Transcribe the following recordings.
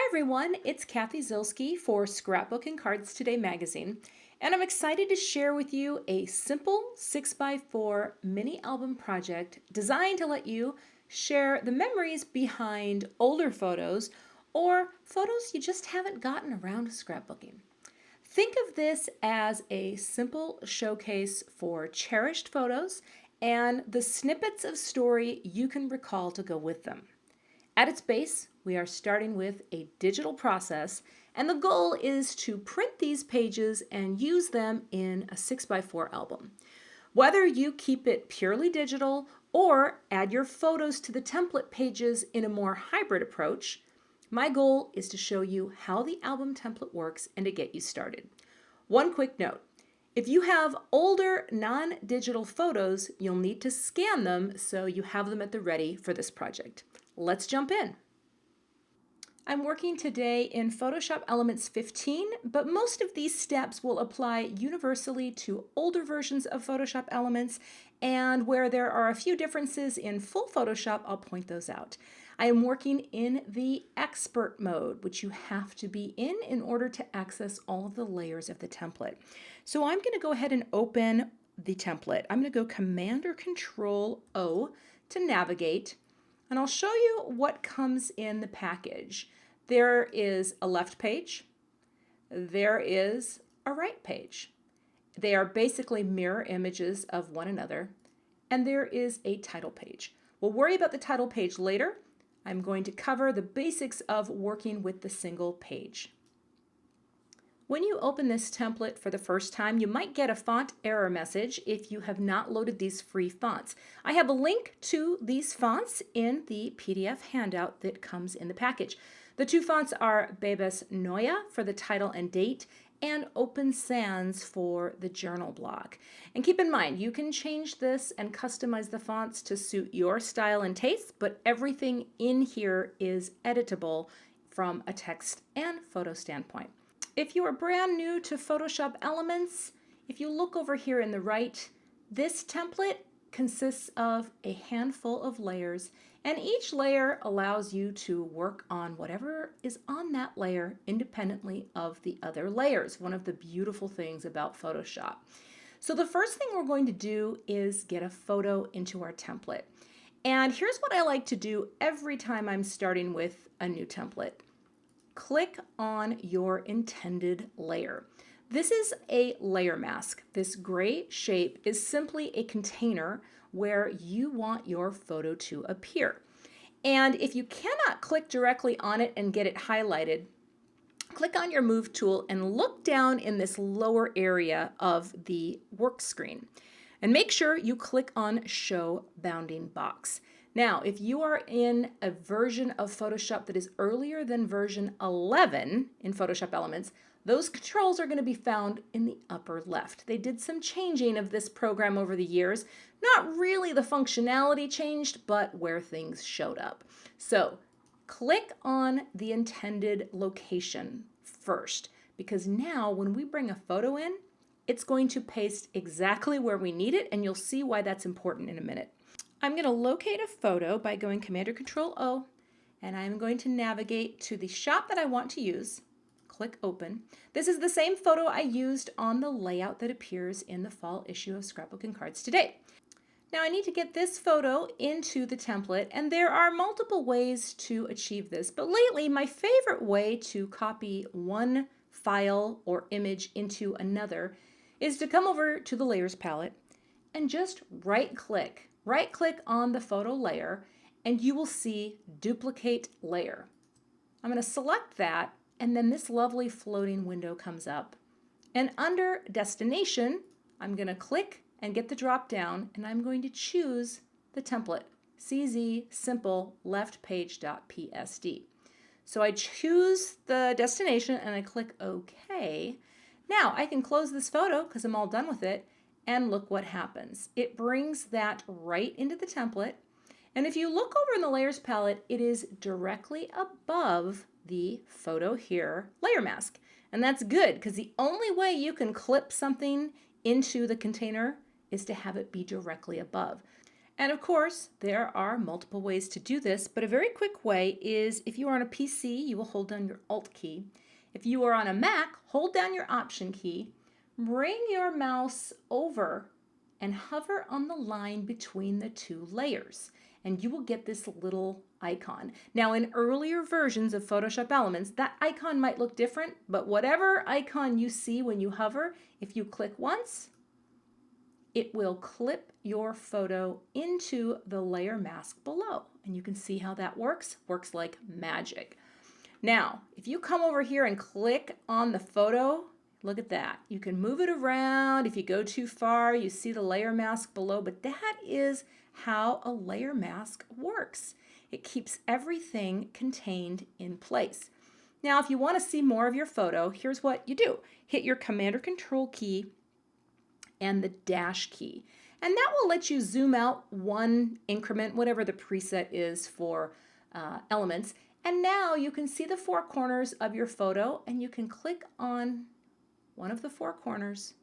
Hi everyone, it's Cathy Zielske for Scrapbook and Cards Today magazine, and I'm excited to share with you a simple 6x4 mini album project designed to let you share the memories behind older photos or photos you just haven't gotten around to scrapbooking. Think of this as a simple showcase for cherished photos and the snippets of story you can recall to go with them. At its base, we are starting with a digital process, and the goal is to print these pages and use them in a 6x4 album. Whether you keep it purely digital or add your photos to the template pages in a more hybrid approach, my goal is to show you how the album template works and to get you started. One quick note. If you have older non-digital photos, you'll need to scan them so you have them at the ready for this project. Let's jump in. I'm working today in Photoshop Elements 15, but most of these steps will apply universally to older versions of Photoshop Elements, and where there are a few differences in full Photoshop, I'll point those out. I am working in the expert mode, which you have to be in order to access all of the layers of the template. So I'm going to go ahead and open the template. I'm going to go Command or Control O to navigate, and I'll show you what comes in the package. There is a left page, there is a right page. They are basically mirror images of one another, and there is a title page. We'll worry about the title page later. I'm going to cover the basics of working with the single page. When you open this template for the first time, you might get a font error message if you have not loaded these free fonts. I have a link to these fonts in the PDF handout that comes in the package. The two fonts are Babes Neue for the title and date, and Open Sans for the journal block. And keep in mind, you can change this and customize the fonts to suit your style and taste, but everything in here is editable from a text and photo standpoint. If you are brand new to Photoshop Elements, if you look over here in the right, this template consists of a handful of layers, and each layer allows you to work on whatever is on that layer independently of the other layers. One of the beautiful things about Photoshop. So the first thing we're going to do is get a photo into our template. And here's what I like to do every time I'm starting with a new template. Click on your intended layer. This is a layer mask. This gray shape is simply a container where you want your photo to appear. And if you cannot click directly on it and get it highlighted, click on your Move tool and look down in this lower area of the work screen. And make sure you click on Show Bounding Box. Now, if you are in a version of Photoshop that is earlier than version 11 in Photoshop Elements, those controls are going to be found in the upper left. They did some changing of this program over the years. Not really the functionality changed, but where things showed up. So click on the intended location first, because now when we bring a photo in, it's going to paste exactly where we need it, and you'll see why that's important in a minute. I'm going to locate a photo by going Command or Control O, and I'm going to navigate to the shot that I want to use. Click Open. This is the same photo I used on the layout that appears in the fall issue of Scrapbook and Cards Today. Now I need to get this photo into the template, and there are multiple ways to achieve this, but lately my favorite way to copy one file or image into another is to come over to the Layers palette and just right-click on the photo layer, and you will see Duplicate Layer. I'm going to select that, and then this lovely floating window comes up. And under Destination, I'm going to click and get the drop down, and I'm going to choose the template, CZ Simple Left Page.psd. So I choose the destination and I click OK. Now I can close this photo because I'm all done with it, and look what happens. It brings that right into the template, and if you look over in the Layers palette, it is directly above the photo here layer mask. And that's good, because the only way you can clip something into the container is to have it be directly above. And of course, there are multiple ways to do this, but a very quick way is if you are on a PC, you will hold down your Alt key. If you are on a Mac, hold down your Option key, bring your mouse over and hover on the line between the two layers, and you will get this little icon. Now, in earlier versions of Photoshop Elements, that icon might look different, but whatever icon you see when you hover, if you click once, it will clip your photo into the layer mask below. And you can see how that works. Works like magic. Now, if you come over here and click on the photo, look at that. You can move it around. If you go too far, you see the layer mask below, but that is how a layer mask works. It keeps everything contained in place. Now, if you want to see more of your photo, here's what you do. Hit your Command or Control key and the dash key. And that will let you zoom out one increment, whatever the preset is for elements. And now you can see the four corners of your photo, and you can click on one of the four corners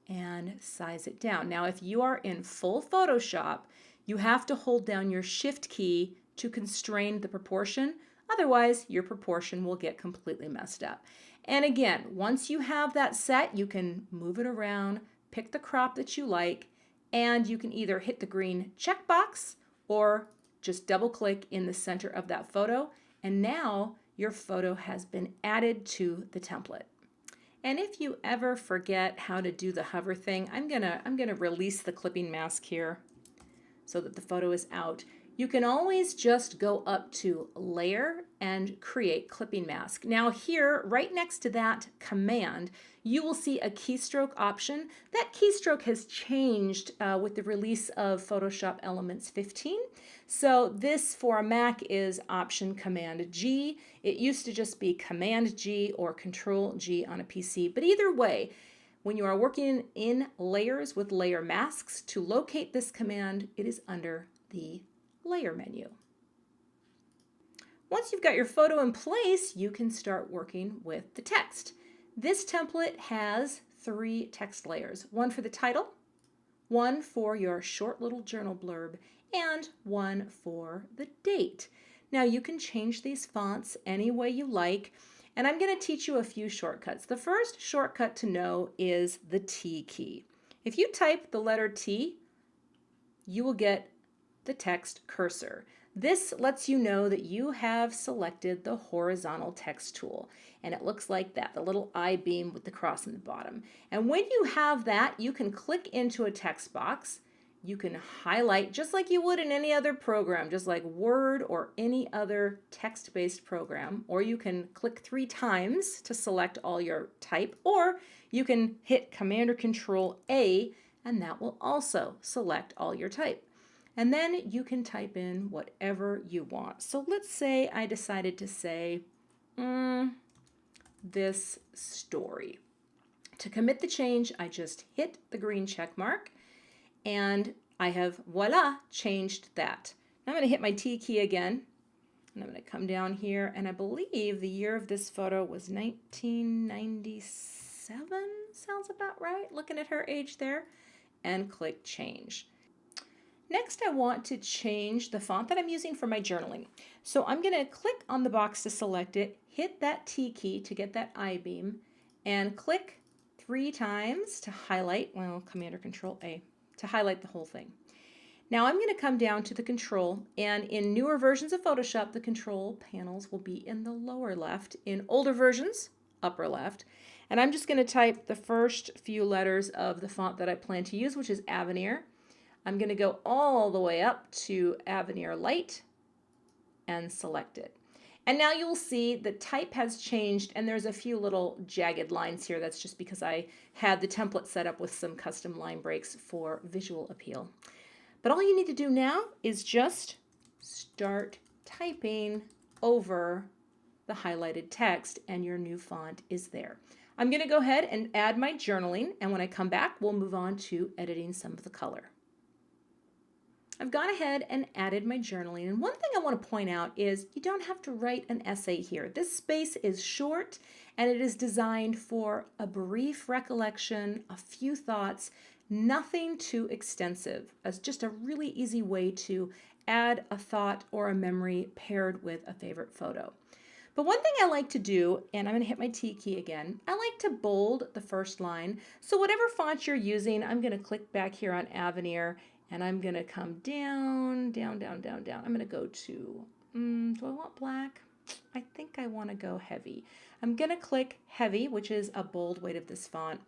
and size it down. Now, if you are in full Photoshop, you have to hold down your Shift key to constrain the proportion. Otherwise, your proportion will get completely messed up. And again, once you have that set, you can move it around, pick the crop that you like, and you can either hit the green checkbox or just double click in the center of that photo, and now your photo has been added to the template. And if you ever forget how to do the hover thing, I'm gonna release the clipping mask here so that the photo is out. You can always just go up to Layer and create clipping mask. Now here, right next to that command, you will see a keystroke option. That keystroke has changed with the release of Photoshop Elements 15. So this for a Mac is Option Command G. It used to just be Command G or Control G on a PC. But either way, when you are working in layers with layer masks, to locate this command, it is under the Layer menu. Once you've got your photo in place, you can start working with the text. This template has 3 text layers, one for the title, one for your short little journal blurb, and one for the date. Now you can change these fonts any way you like, and I'm going to teach you a few shortcuts. The first shortcut to know is the T key. If you type the letter T, you will get the text cursor. This lets you know that you have selected the horizontal text tool, and it looks like that, the little I-beam with the cross in the bottom. And when you have that, you can click into a text box. You can highlight just like you would in any other program, just like Word or any other text-based program, or you can click 3 times to select all your type, or you can hit Command or Control A, and that will also select all your type. And then you can type in whatever you want. So let's say I decided to say, this story. To commit the change, I just hit the green check mark, and I have, voila, changed that. Now I'm going to hit my T key again, and I'm going to come down here, and I believe the year of this photo was 1997, sounds about right, looking at her age there, and click change. Next, I want to change the font that I'm using for my journaling. So I'm going to click on the box to select it, hit that T key to get that I-beam, and click 3 times to highlight, well, Command or Control A, to highlight the whole thing. Now I'm going to come down to the control, and in newer versions of Photoshop, the control panels will be in the lower left. In older versions, upper left. And I'm just going to type the first few letters of the font that I plan to use, which is Avenir. I'm going to go all the way up to Avenir Light and select it. And now you'll see the type has changed, and there's a few little jagged lines here. That's just because I had the template set up with some custom line breaks for visual appeal. But all you need to do now is just start typing over the highlighted text, and your new font is there. I'm going to go ahead and add my journaling, and when I come back, we'll move on to editing some of the color. I've gone ahead and added my journaling, and one thing I want to point out is you don't have to write an essay here. This space is short, and it is designed for a brief recollection, a few thoughts, Nothing too extensive. It's just a really easy way to add a thought or a memory paired with a favorite photo. But one thing I like to do, and I'm going to hit my T key again, I like to bold the first line. So whatever font you're using, I'm going to click back here on Avenir, and I'm going to come down, down, down, down, down. I'm going to go to, do I want black? I think I want to go heavy. I'm going to click heavy, which is a bold weight of this font.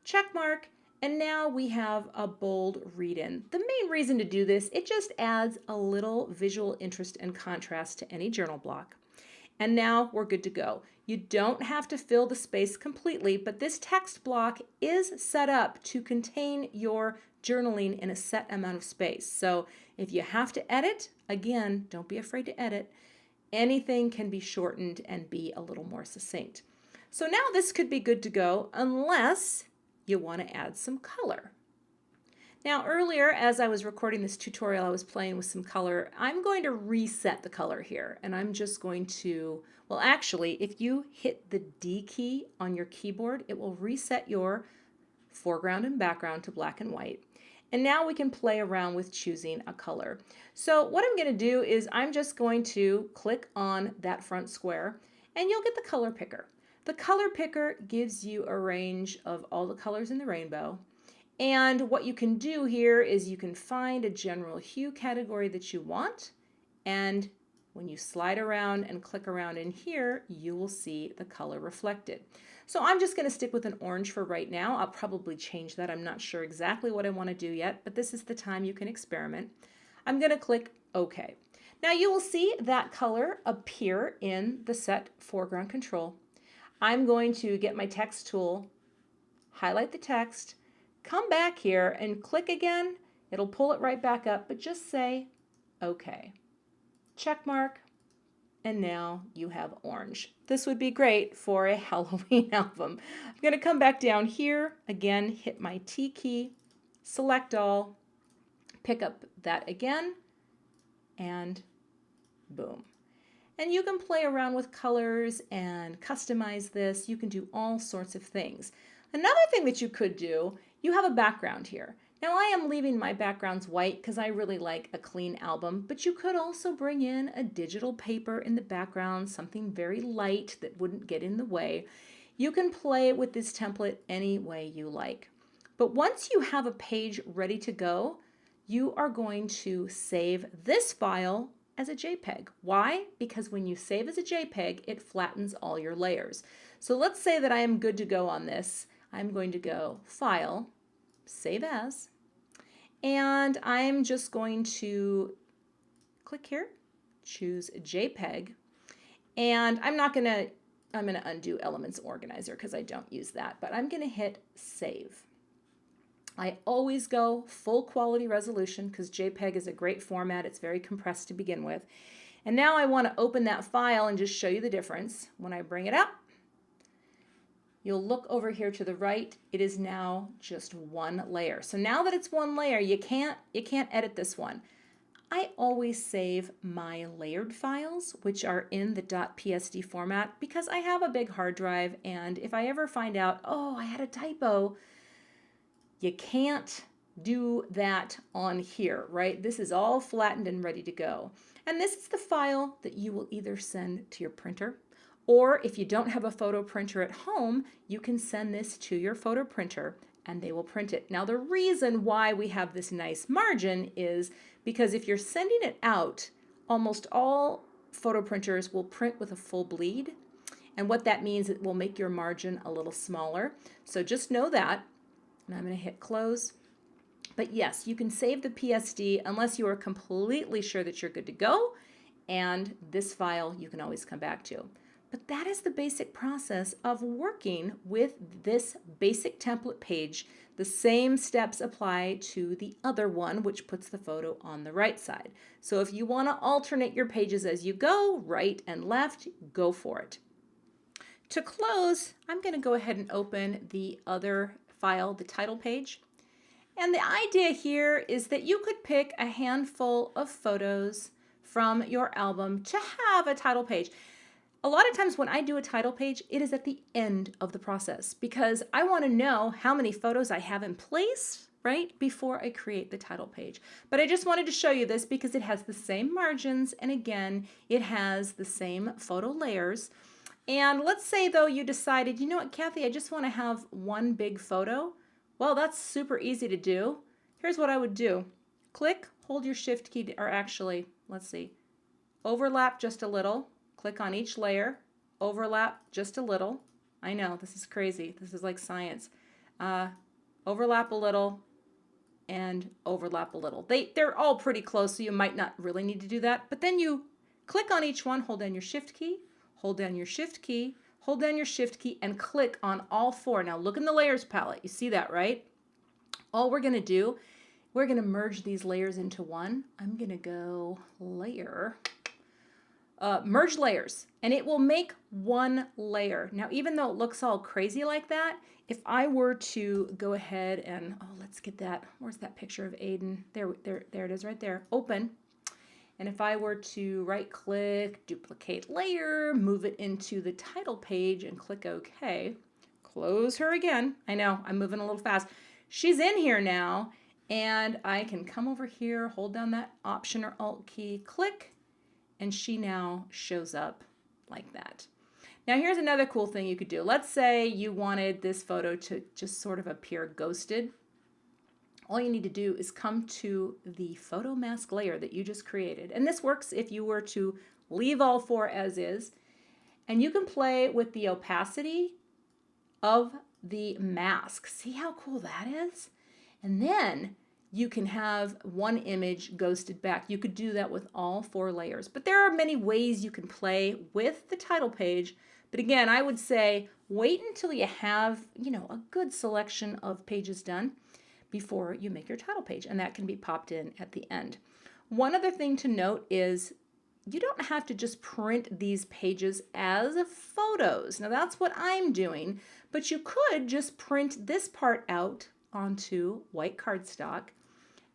Check mark. And now we have a bold read-in. The main reason to do this, it just adds a little visual interest and contrast to any journal block. And now we're good to go. You don't have to fill the space completely, but this text block is set up to contain your journaling in a set amount of space. So if you have to edit, again, don't be afraid to edit. Anything can be shortened and be a little more succinct. So now this could be good to go unless you want to add some color. Now earlier, as I was recording this tutorial, I was playing with some color. I'm going to reset the color here, and I'm just going to, well actually, if you hit the D key on your keyboard, it will reset your foreground and background to black and white. And now we can play around with choosing a color. So what I'm going to do is I'm just going to click on that front square, and you'll get the color picker. The color picker gives you a range of all the colors in the rainbow. And what you can do here is you can find a general hue category that you want. And when you slide around and click around in here, you will see the color reflected. So I'm just going to stick with an orange for right now. I'll probably change that. I'm not sure exactly what I want to do yet, but this is the time you can experiment. I'm going to click OK. Now you will see that color appear in the set foreground control. I'm going to get my text tool, highlight the text, come back here and click again. It'll pull it right back up, but just say OK. Check mark, and now you have orange. This would be great for a Halloween album. I'm going to come back down here, again, hit my T key, select all, pick up that again, and boom. And you can play around with colors and customize this. You can do all sorts of things. Another thing that you could do, you have a background here. Now I am leaving my backgrounds white because I really like a clean album, but you could also bring in a digital paper in the background, something very light that wouldn't get in the way. You can play with this template any way you like. But once you have a page ready to go, you are going to save this file as a JPEG. Why? Because when you save as a JPEG, it flattens all your layers. So let's say that I am good to go on this. I'm going to go File, Save As, and I'm just going to click here, choose JPEG, and I'm going to undo Elements Organizer because I don't use that, but I'm going to hit Save. I always go full quality resolution because JPEG is a great format. It's very compressed to begin with. And now I want to open that file and just show you the difference. When I bring it up, you'll look over here to the right. It is now just one layer. So now that it's one layer, you can't edit this one. I always save my layered files, which are in the .psd format, because I have a big hard drive, and if I ever find out, oh, I had a typo, you can't do that on here, right? This is all flattened and ready to go. And this is the file that you will either send to your printer, or if you don't have a photo printer at home, you can send this to your photo printer and they will print it. Now the reason why we have this nice margin is because if you're sending it out, almost all photo printers will print with a full bleed. And what that means, it will make your margin a little smaller. So just know that. And I'm going to hit close. But yes, you can save the PSD unless you are completely sure that you're good to go. And this file you can always come back to. But that is the basic process of working with this basic template page. The same steps apply to the other one, which puts the photo on the right side. So if you want to alternate your pages as you go, right and left, go for it. To close, I'm going to go ahead and open the other file, the title page. And the idea here is that you could pick a handful of photos from your album to have a title page. A lot of times when I do a title page, it is at the end of the process because I want to know how many photos I have in place, right, before I create the title page. But I just wanted to show you this because it has the same margins, and again, it has the same photo layers. And let's say though you decided, you know what, Kathy, I just want to have one big photo. Well, that's super easy to do. Here's what I would do. Click, hold your shift key, or actually, let's see, overlap just a little. Click on each layer, overlap just a little. I know, this is crazy. This is like science. Overlap a little and overlap a little. They're all pretty close, so you might not really need to do that. But then you click on each one, hold down your shift key, hold down your shift key, hold down your shift key, and click on all four. Now look in the layers palette. You see that, right? All we're going to do, we're going to merge these layers into one. I'm going to go layer. Merge layers, and it will make one layer. Now, even though it looks all crazy like that, if I were to go ahead and, oh, let's get that, where's that picture of Aiden? There it is right there, open. And if I were to right click, duplicate layer, move it into the title page and click OK, close her again. I know, I'm moving a little fast. She's in here now, and I can come over here, hold down that Option or Alt key, click, and she now shows up like that. Now here's another cool thing you could do. Let's say you wanted this photo to just sort of appear ghosted. All you need to do is come to the photo mask layer that you just created. And this works if you were to leave all four as is. And you can play with the opacity of the mask. See how cool that is? And then you can have one image ghosted back. You could do that with all four layers. But there are many ways you can play with the title page. But again, I would say wait until you have, a good selection of pages done before you make your title page, and that can be popped in at the end. One other thing to note is you don't have to just print these pages as photos. Now that's what I'm doing, but you could just print this part out onto white cardstock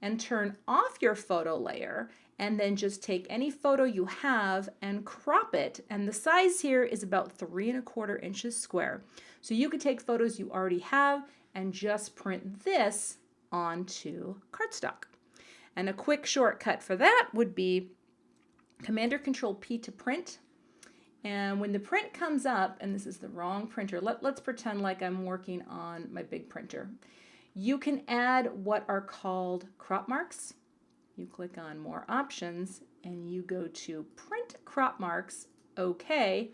and turn off your photo layer, and then just take any photo you have and crop it. And the size here is about 3¼ inches square. So you could take photos you already have and just print this onto cardstock. And a quick shortcut for that would be Command or Control P to print. And when the print comes up, and this is the wrong printer, let's pretend like I'm working on my big printer. You can add what are called crop marks. You click on More Options and you go to Print Crop Marks, OK.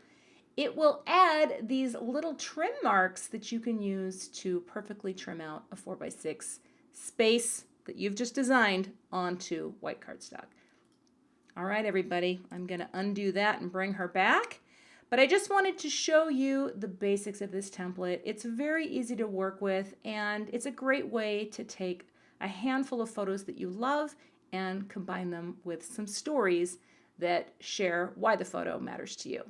It will add these little trim marks that you can use to perfectly trim out a 4x6 space that you've just designed onto white cardstock. All right, everybody, I'm going to undo that and bring her back. But I just wanted to show you the basics of this template. It's very easy to work with, and it's a great way to take a handful of photos that you love and combine them with some stories that share why the photo matters to you.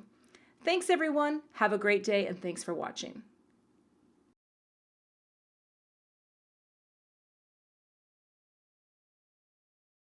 Thanks, everyone. Have a great day, and thanks for watching.